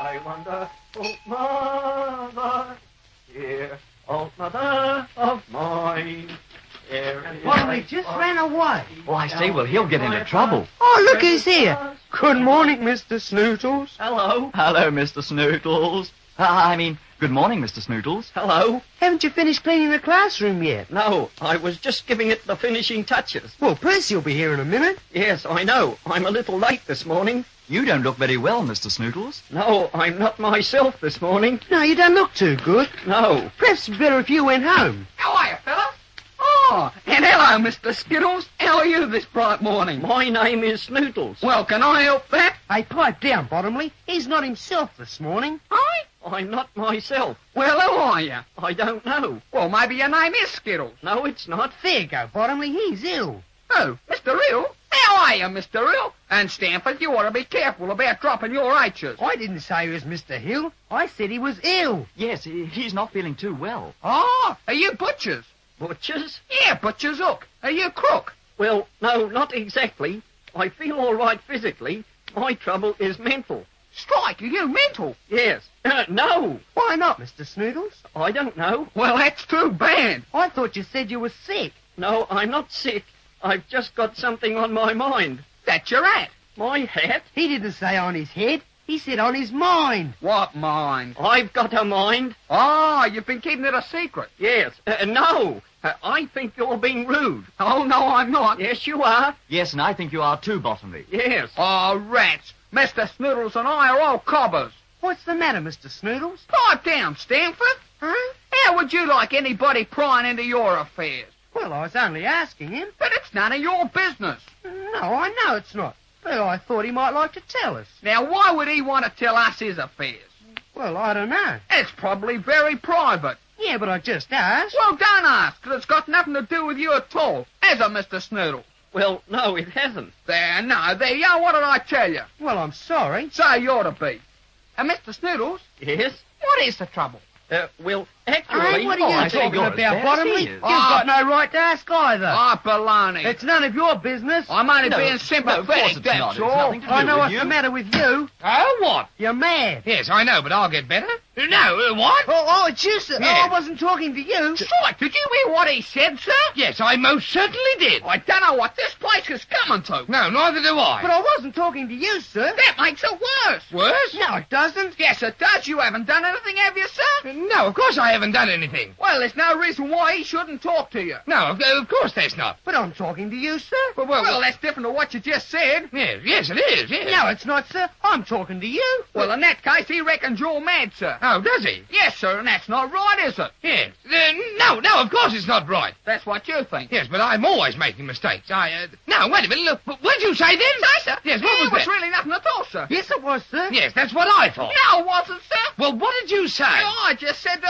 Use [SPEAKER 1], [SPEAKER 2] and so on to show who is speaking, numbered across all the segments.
[SPEAKER 1] my wonderful mother, dear old mother of mine.
[SPEAKER 2] Bottomley just ran away.
[SPEAKER 3] Oh, I see. Well, he'll get into trouble.
[SPEAKER 2] Oh, look who's here. Good morning, Mr. Snootles.
[SPEAKER 1] Hello.
[SPEAKER 3] Hello, Mr. Snootles. Good morning, Mr. Snootles.
[SPEAKER 1] Hello.
[SPEAKER 2] Haven't you finished cleaning the classroom yet?
[SPEAKER 1] No, I was just giving it the finishing touches.
[SPEAKER 2] Well, Percy'll be here in a minute.
[SPEAKER 1] Yes, I know. I'm a little late this morning.
[SPEAKER 3] You don't look very well, Mr. Snootles.
[SPEAKER 1] No, I'm not myself this morning.
[SPEAKER 2] No, you don't look too good.
[SPEAKER 1] No.
[SPEAKER 2] Perhaps it's better if you went home.
[SPEAKER 4] How are you, fella? Oh, and hello, Mr. Skittles. How are you this bright morning?
[SPEAKER 1] My name is Snootles.
[SPEAKER 4] Well, can I help that?
[SPEAKER 2] Hey, pipe down, Bottomley. He's not himself this morning.
[SPEAKER 1] I'm not myself.
[SPEAKER 4] Well, who are you?
[SPEAKER 1] I don't know.
[SPEAKER 4] Well, maybe your name is Skittles.
[SPEAKER 1] No, it's not.
[SPEAKER 2] There you go, Bottomley. He's ill.
[SPEAKER 4] Oh, Mr. Ill? How are you, Mr. Ill? And Stanford, you ought to be careful about dropping your H's.
[SPEAKER 2] I didn't say he was Mr. Hill. I said he was ill.
[SPEAKER 3] Yes, he's not feeling too well.
[SPEAKER 4] Oh, are you butchers?
[SPEAKER 1] Butchers?
[SPEAKER 4] Yeah, butcher's hook. Are you crook?
[SPEAKER 1] Well, no, not exactly. I feel all right physically. My trouble is mental.
[SPEAKER 4] Strike, are you mental?
[SPEAKER 1] Yes. No.
[SPEAKER 2] Why not, Mr. Snootles?
[SPEAKER 1] I don't know.
[SPEAKER 4] Well, that's too bad.
[SPEAKER 2] I thought you said you were sick.
[SPEAKER 1] No, I'm not sick. I've just got something on my mind.
[SPEAKER 4] That's your hat.
[SPEAKER 1] My hat?
[SPEAKER 2] He didn't say on his head. He said on his mind.
[SPEAKER 4] What mind?
[SPEAKER 1] I've got a mind.
[SPEAKER 4] Oh, you've been keeping it a secret.
[SPEAKER 1] Yes. No. I think you're being rude.
[SPEAKER 4] Oh, no, I'm not.
[SPEAKER 1] Yes, you are.
[SPEAKER 3] Yes, and I think you are too, Bottomley.
[SPEAKER 1] Yes.
[SPEAKER 4] Oh, rats. Mr. Snootles and I are all cobbers.
[SPEAKER 2] What's the matter, Mr. Snootles?
[SPEAKER 4] Pipe down, Stanford.
[SPEAKER 2] Huh?
[SPEAKER 4] How would you like anybody prying into your affairs?
[SPEAKER 2] Well, I was only asking him.
[SPEAKER 4] But it's none of your business.
[SPEAKER 2] No, I know it's not. But I thought he might like to tell us.
[SPEAKER 4] Now, why would he want to tell us his affairs?
[SPEAKER 2] Well, I don't know.
[SPEAKER 4] It's probably very private.
[SPEAKER 2] Yeah, but I just asked.
[SPEAKER 4] Well, don't ask, 'cause it's got nothing to do with you at all. Has it, Mr. Snoodle?
[SPEAKER 1] Well, no, it hasn't.
[SPEAKER 4] There you are. What did I tell you?
[SPEAKER 2] Well, I'm sorry.
[SPEAKER 4] So you ought to be. And Mr. Snoodles,
[SPEAKER 1] Yes?
[SPEAKER 4] what is the trouble?
[SPEAKER 1] Well, actually...
[SPEAKER 2] Hey, what are
[SPEAKER 3] I
[SPEAKER 2] you
[SPEAKER 3] think
[SPEAKER 2] talking
[SPEAKER 3] you're
[SPEAKER 2] about,
[SPEAKER 3] as bad as
[SPEAKER 2] Bottomley?
[SPEAKER 3] he
[SPEAKER 2] You've
[SPEAKER 3] is.
[SPEAKER 2] got no right to ask either.
[SPEAKER 4] Ah, baloney.
[SPEAKER 2] It's none of your business.
[SPEAKER 4] I'm only
[SPEAKER 3] No,
[SPEAKER 4] being
[SPEAKER 3] no, of course
[SPEAKER 4] sympathetic,
[SPEAKER 3] it's
[SPEAKER 4] that's
[SPEAKER 3] not. It's
[SPEAKER 4] all.
[SPEAKER 3] nothing to do
[SPEAKER 2] I know
[SPEAKER 3] with
[SPEAKER 2] what's
[SPEAKER 3] you.
[SPEAKER 2] the matter with you.
[SPEAKER 4] Oh, what?
[SPEAKER 2] You're mad.
[SPEAKER 4] Yes, I know, but I'll get better. No, what?
[SPEAKER 2] Oh, it's you, sir.
[SPEAKER 4] Yeah.
[SPEAKER 2] Oh, I wasn't talking to you.
[SPEAKER 4] Strike, did you hear what he said, sir? Yes, I most certainly did. I don't know what this place is coming to. No, neither do I.
[SPEAKER 2] But I wasn't talking to you, sir.
[SPEAKER 4] that makes it worse. Worse?
[SPEAKER 2] No, it doesn't.
[SPEAKER 4] Yes, it does. You haven't done anything, have you, sir? No, of course I haven't done anything. Well, there's no reason why he shouldn't talk to you. No, of course there's not.
[SPEAKER 2] But I'm talking to you, sir.
[SPEAKER 4] Well, that's different to what you just said. Yes, it is, yes.
[SPEAKER 2] No, it's not, sir. I'm talking to you.
[SPEAKER 4] Well, in that case, he reckons you're mad, sir. Oh, does he? Yes, sir, and that's not right, is it? Yes. No, of course it's not right. That's what you think. Yes, but I'm always making mistakes. No, wait a minute, look, what did you say then? Say, sir? Yes, what was that? really nothing at all, sir.
[SPEAKER 2] Yes, it was, sir.
[SPEAKER 4] Yes, that's what I thought. No, it wasn't, sir. Well, what did you say? I just said,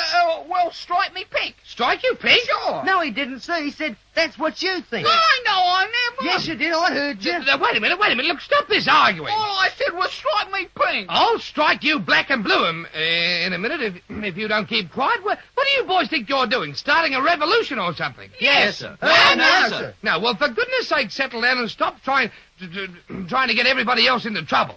[SPEAKER 4] well, strike me pink. Strike you pink? Sure.
[SPEAKER 2] No, he didn't, sir. He said, that's what you think.
[SPEAKER 4] I know I never.
[SPEAKER 2] Yes, you did. I heard you.
[SPEAKER 4] Wait a minute. Look, stop this arguing. All I said was strike me pink. I'll strike you black and blue in a minute if you don't keep quiet. What do you boys think you're doing? Starting a revolution or something?
[SPEAKER 3] Yes, sir.
[SPEAKER 2] No, sir.
[SPEAKER 4] No, well, for goodness sake, settle down and stop trying to get everybody else into trouble.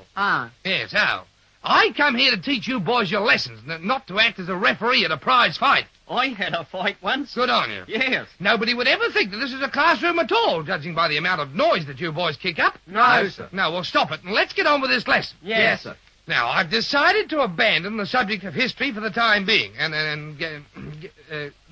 [SPEAKER 4] Yes, how? I come here to teach you boys your lessons, not to act as a referee at a prize fight.
[SPEAKER 1] I had a fight once.
[SPEAKER 4] Good on you.
[SPEAKER 1] Yes.
[SPEAKER 4] Nobody would ever think that this is a classroom at all, judging by the amount of noise that you boys kick up.
[SPEAKER 2] No, sir.
[SPEAKER 4] No, well, stop it, and let's get on with this lesson.
[SPEAKER 2] Yes, sir.
[SPEAKER 4] Now, I've decided to abandon the subject of history for the time being, and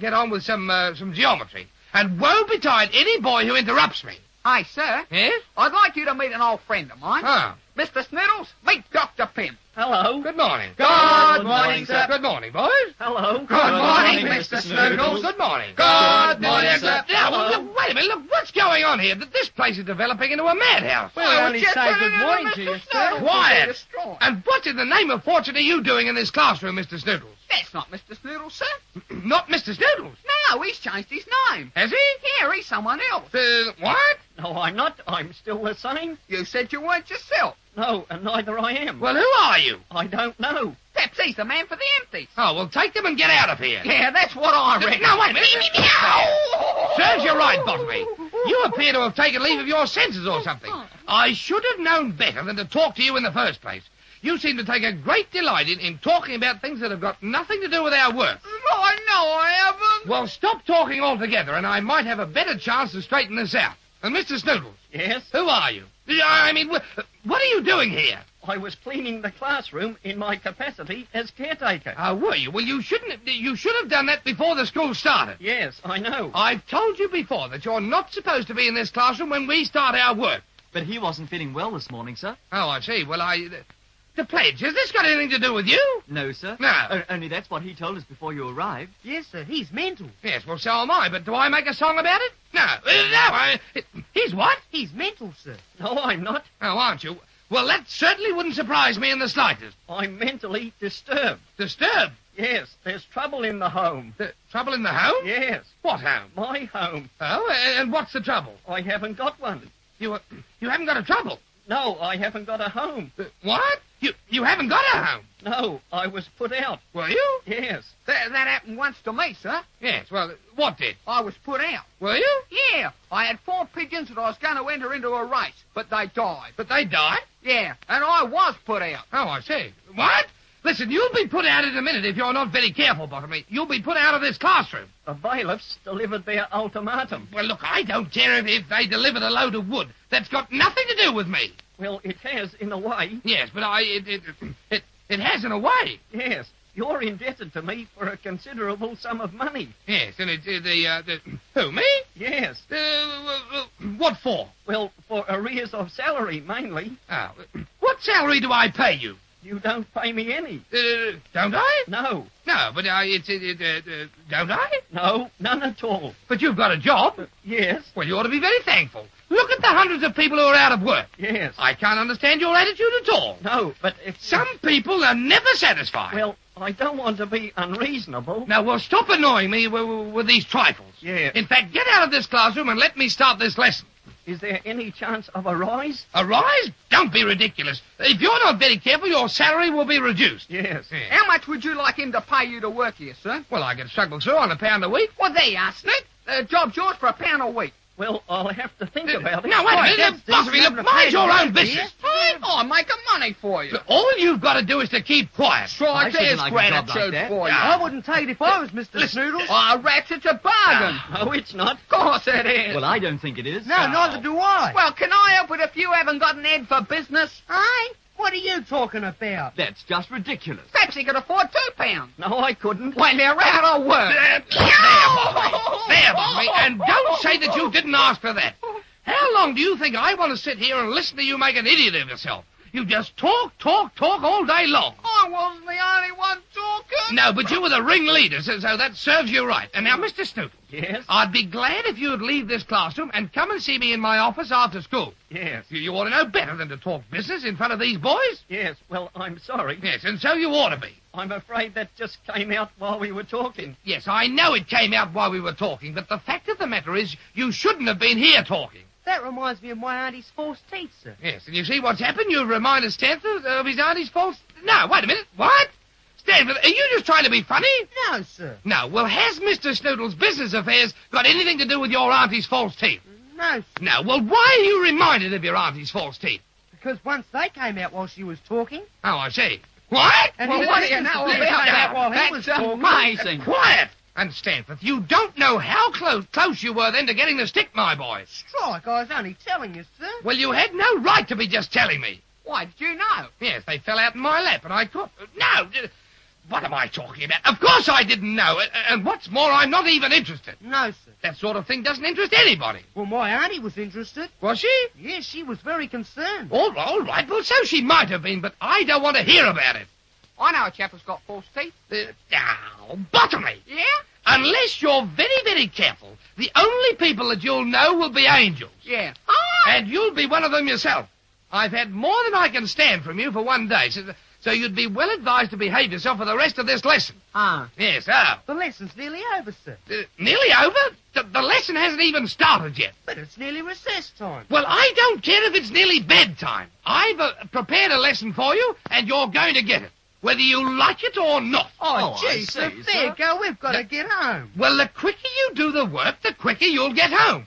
[SPEAKER 4] get on with some geometry. And woe betide any boy who interrupts me.
[SPEAKER 5] Hi, sir.
[SPEAKER 4] Yes?
[SPEAKER 5] I'd like you to meet an old friend of mine.
[SPEAKER 4] Ah.
[SPEAKER 5] Mr. Snootles, meet Dr. Pym.
[SPEAKER 1] Hello.
[SPEAKER 4] Good morning.
[SPEAKER 1] Good morning, sir.
[SPEAKER 4] Good morning, boys.
[SPEAKER 1] Hello.
[SPEAKER 5] Good morning, Mr.
[SPEAKER 4] Snootles. Good morning.
[SPEAKER 5] Good morning, sir.
[SPEAKER 4] Now, look, wait a minute. Look, what's going on here? This place is developing into a madhouse.
[SPEAKER 2] Well, I only
[SPEAKER 5] just
[SPEAKER 2] say
[SPEAKER 5] put
[SPEAKER 2] good
[SPEAKER 5] it in
[SPEAKER 2] morning
[SPEAKER 5] Mr.
[SPEAKER 2] to you,
[SPEAKER 5] Snootles
[SPEAKER 2] sir.
[SPEAKER 5] to
[SPEAKER 4] Quiet.
[SPEAKER 5] be destroyed.
[SPEAKER 4] And what in the name of fortune are you doing in this classroom, Mr. Snootles?
[SPEAKER 5] That's not Mr. Snootles, sir.
[SPEAKER 4] Not Mr. Snootles.
[SPEAKER 5] No, he's changed his name.
[SPEAKER 4] Has he?
[SPEAKER 5] Here, he's someone else.
[SPEAKER 4] What?
[SPEAKER 1] No, I'm not. I'm still the same.
[SPEAKER 5] You said you weren't yourself.
[SPEAKER 1] No, and neither I am.
[SPEAKER 4] Well, who are you?
[SPEAKER 1] I don't know.
[SPEAKER 5] Perhaps he's the man for the empties.
[SPEAKER 4] Oh, well, take them and get out of here.
[SPEAKER 5] Yeah, that's what I reckon.
[SPEAKER 4] No, wait a minute. Serves you right, Bottomley. You appear to have taken leave of your senses or something. I should have known better than to talk to you in the first place. You seem to take a great delight in talking about things that have got nothing to do with our work.
[SPEAKER 5] No, I haven't.
[SPEAKER 4] Well, stop talking altogether, and I might have a better chance to straighten this out. And Mr. Snootles,
[SPEAKER 1] Yes?
[SPEAKER 4] who are you? I mean, what are you doing here?
[SPEAKER 1] I was cleaning the classroom in my capacity as caretaker.
[SPEAKER 4] Oh, were you? Well, you should have done that before the school started.
[SPEAKER 1] Yes, I know.
[SPEAKER 4] I've told you before that you're not supposed to be in this classroom when we start our work.
[SPEAKER 3] But he wasn't feeling well this morning, sir.
[SPEAKER 4] Oh, I see. Well, the pledge, has this got anything to do with you?
[SPEAKER 3] No, sir.
[SPEAKER 4] No.
[SPEAKER 3] Only that's what he told us before you arrived.
[SPEAKER 2] Yes, sir, he's mental.
[SPEAKER 4] Yes, well, so am I, but do I make a song about it? No. He's what?
[SPEAKER 2] He's mental, sir.
[SPEAKER 1] No, I'm not.
[SPEAKER 4] Oh, aren't you? Well, that certainly wouldn't surprise me in the slightest.
[SPEAKER 1] I'm mentally disturbed.
[SPEAKER 4] Disturbed?
[SPEAKER 1] Yes, there's trouble in the home.
[SPEAKER 4] Trouble in the home?
[SPEAKER 1] Yes,
[SPEAKER 4] What home?
[SPEAKER 1] my home.
[SPEAKER 4] Oh, and what's the trouble?
[SPEAKER 1] I haven't got one.
[SPEAKER 4] You haven't got a trouble?
[SPEAKER 1] No, I haven't got a home.
[SPEAKER 4] What? You haven't got a home?
[SPEAKER 1] No, I was put out.
[SPEAKER 4] Were you?
[SPEAKER 1] Yes.
[SPEAKER 5] That happened once to me, sir.
[SPEAKER 4] Yes, well, what did?
[SPEAKER 5] I was put out.
[SPEAKER 4] Were you?
[SPEAKER 5] Yeah, I had 4 pigeons that I was going to enter into a race, but they died.
[SPEAKER 4] But they died?
[SPEAKER 5] Yeah, and I was put out.
[SPEAKER 4] Oh, I see. What? Listen, you'll be put out in a minute if you're not very careful, Bottomley. You'll be put out of this classroom.
[SPEAKER 1] The bailiffs delivered their ultimatum.
[SPEAKER 4] Well, look, I don't care if they delivered a load of wood. That's got nothing to do with me.
[SPEAKER 1] Well, it has in a way.
[SPEAKER 4] Yes, but it has in a way.
[SPEAKER 1] Yes. You're indebted to me for a considerable sum of money.
[SPEAKER 4] Yes, and who, me?
[SPEAKER 1] Yes.
[SPEAKER 4] What for?
[SPEAKER 1] Well, for arrears of salary, mainly.
[SPEAKER 4] Oh, what salary do I pay you?
[SPEAKER 1] You don't pay me any.
[SPEAKER 4] Don't I?
[SPEAKER 1] No.
[SPEAKER 4] No, but don't I?
[SPEAKER 1] No, none at all.
[SPEAKER 4] But you've got a job.
[SPEAKER 1] Yes.
[SPEAKER 4] Well, you ought to be very thankful. Look at the hundreds of people who are out of work.
[SPEAKER 1] Yes.
[SPEAKER 4] I can't understand your attitude at all.
[SPEAKER 1] No, but if...
[SPEAKER 4] Some people are never satisfied.
[SPEAKER 1] Well, I don't want to be unreasonable.
[SPEAKER 4] Now, well, stop annoying me with these trifles.
[SPEAKER 1] Yes.
[SPEAKER 4] In fact, get out of this classroom and let me start this lesson.
[SPEAKER 1] Is there any chance of a rise?
[SPEAKER 4] A rise? Don't be ridiculous. If you're not very careful, your salary will be reduced.
[SPEAKER 1] Yes.
[SPEAKER 4] Yeah.
[SPEAKER 5] How much would you like him to pay you to work here, sir?
[SPEAKER 4] Well, I can struggle through on £1 a week.
[SPEAKER 5] Well, there you are, Snoot. The job's yours for £1 a week.
[SPEAKER 1] Well, I'll have to think about it.
[SPEAKER 4] Now, wait a minute.
[SPEAKER 2] that's
[SPEAKER 4] Bottomley,
[SPEAKER 2] decent.
[SPEAKER 4] look, mind your own business.
[SPEAKER 5] I'm making money for you.
[SPEAKER 4] All you've got to do is to keep quiet.
[SPEAKER 5] Right,
[SPEAKER 3] I shouldn't
[SPEAKER 5] there's
[SPEAKER 3] like a job like
[SPEAKER 5] gratitude
[SPEAKER 3] that.
[SPEAKER 5] for you.
[SPEAKER 2] I wouldn't take it if I was Mr. Snootles.
[SPEAKER 5] Oh, rats, it's a bargain.
[SPEAKER 1] No, it's not.
[SPEAKER 5] Of course it is.
[SPEAKER 3] Well, I don't think it is.
[SPEAKER 2] No, neither do I.
[SPEAKER 5] Well, can I help it if you haven't got an head for business?
[SPEAKER 2] Hey, what are you talking about?
[SPEAKER 3] That's just ridiculous.
[SPEAKER 5] Perhaps he could afford £2.
[SPEAKER 1] No, I couldn't.
[SPEAKER 5] When they're out of work.
[SPEAKER 4] There, Bottomley, and don't say that you didn't ask for that. How long do you think I want to sit here and listen to you make an idiot of yourself? You just talk all day long.
[SPEAKER 5] I wasn't the only one talking.
[SPEAKER 4] No, but you were the ringleader, so that serves you right. And now, Mr. Snootles,
[SPEAKER 1] Yes.
[SPEAKER 4] I'd be glad if you'd leave this classroom and come and see me in my office after school.
[SPEAKER 1] Yes.
[SPEAKER 4] You ought to know better than to talk business in front of these boys.
[SPEAKER 1] Yes. Well, I'm sorry.
[SPEAKER 4] Yes, and so you ought to be.
[SPEAKER 1] I'm afraid that just came out while we were talking.
[SPEAKER 4] Yes, I know it came out while we were talking, but the fact of the matter is you shouldn't have been here talking.
[SPEAKER 2] That reminds me of my auntie's false teeth, sir.
[SPEAKER 4] Yes, and you see what's happened? You've reminded Stanford of his auntie's false... No, wait a minute. What? Stanford, are you just trying to be funny?
[SPEAKER 2] No, sir.
[SPEAKER 4] No, well, has Mr. Snootles' business affairs got anything to do with your auntie's false teeth?
[SPEAKER 2] No, sir.
[SPEAKER 4] No, well, why are you reminded of your auntie's false teeth?
[SPEAKER 2] Because once they came out while she was talking.
[SPEAKER 4] Oh, I see. What?
[SPEAKER 2] And
[SPEAKER 5] Well,
[SPEAKER 2] his
[SPEAKER 5] what do you
[SPEAKER 2] business
[SPEAKER 5] know
[SPEAKER 2] affairs
[SPEAKER 5] about
[SPEAKER 2] came
[SPEAKER 5] that?
[SPEAKER 2] out while he was
[SPEAKER 5] That's
[SPEAKER 2] talking.
[SPEAKER 5] amazing.
[SPEAKER 4] Quiet! And Stanford, you don't know how close you were then to getting the stick, my boy.
[SPEAKER 2] Strike, I was only telling you, sir.
[SPEAKER 4] Well, you had no right to be just telling me.
[SPEAKER 5] Why, did you know?
[SPEAKER 4] Yes, they fell out in my lap, and I caught... No! What am I talking about? Of course I didn't know. And what's more, I'm not even interested.
[SPEAKER 2] No, sir.
[SPEAKER 4] That sort of thing doesn't interest anybody.
[SPEAKER 2] Well, my auntie was interested.
[SPEAKER 4] Was she?
[SPEAKER 2] Yes, she was very concerned.
[SPEAKER 4] All right. Well, so she might have been, but I don't want to hear about it.
[SPEAKER 5] I know a chap who's got false teeth.
[SPEAKER 4] Bottomley.
[SPEAKER 5] Yeah?
[SPEAKER 4] Unless you're very, very careful, the only people that you'll know will be angels.
[SPEAKER 5] Yeah.
[SPEAKER 4] And you'll be one of them yourself. I've had more than I can stand from you for one day, so you'd be well advised to behave yourself for the rest of this lesson. Yes,
[SPEAKER 2] The lesson's nearly over, sir.
[SPEAKER 4] Nearly over? The lesson hasn't even started yet.
[SPEAKER 2] But it's nearly recess time.
[SPEAKER 4] Well, I don't care if it's nearly bedtime. I've prepared a lesson for you, and you're going to get it, whether you like it or not.
[SPEAKER 2] Oh,
[SPEAKER 3] I
[SPEAKER 2] gee,
[SPEAKER 3] see,
[SPEAKER 2] sir,
[SPEAKER 3] sir.
[SPEAKER 2] there you go. We've got to get home.
[SPEAKER 4] Well, the quicker you do the work, the quicker you'll get home.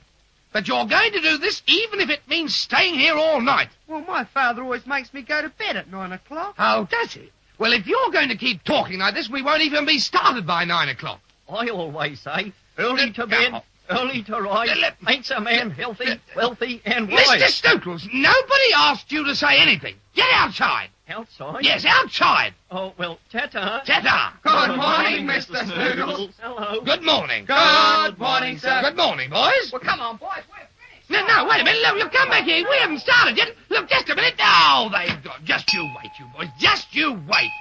[SPEAKER 4] But you're going to do this even if it means staying here all night.
[SPEAKER 2] Well, my father always makes me go to bed at 9 o'clock.
[SPEAKER 4] Oh, does he? Well, if you're going to keep talking like this, we won't even be started by 9 o'clock.
[SPEAKER 1] I always say, early to bed, early to rise, makes a man healthy, wealthy, and wise.
[SPEAKER 4] Mr. Snootles, nobody asked you to say anything. Get outside.
[SPEAKER 1] Outside?
[SPEAKER 4] Yes, outside.
[SPEAKER 1] Oh, well, ta-ta.
[SPEAKER 4] Ta-ta.
[SPEAKER 5] Good morning, Mr. Snootles.
[SPEAKER 1] Hello.
[SPEAKER 4] Good morning.
[SPEAKER 5] Good morning, sir.
[SPEAKER 4] Good morning, boys.
[SPEAKER 5] Well, come on, boys. We're finished.
[SPEAKER 4] No, wait a minute. Look, come back here. We haven't started yet. Look, just a minute. Oh, they've got... Just you wait, you boys. Just you wait.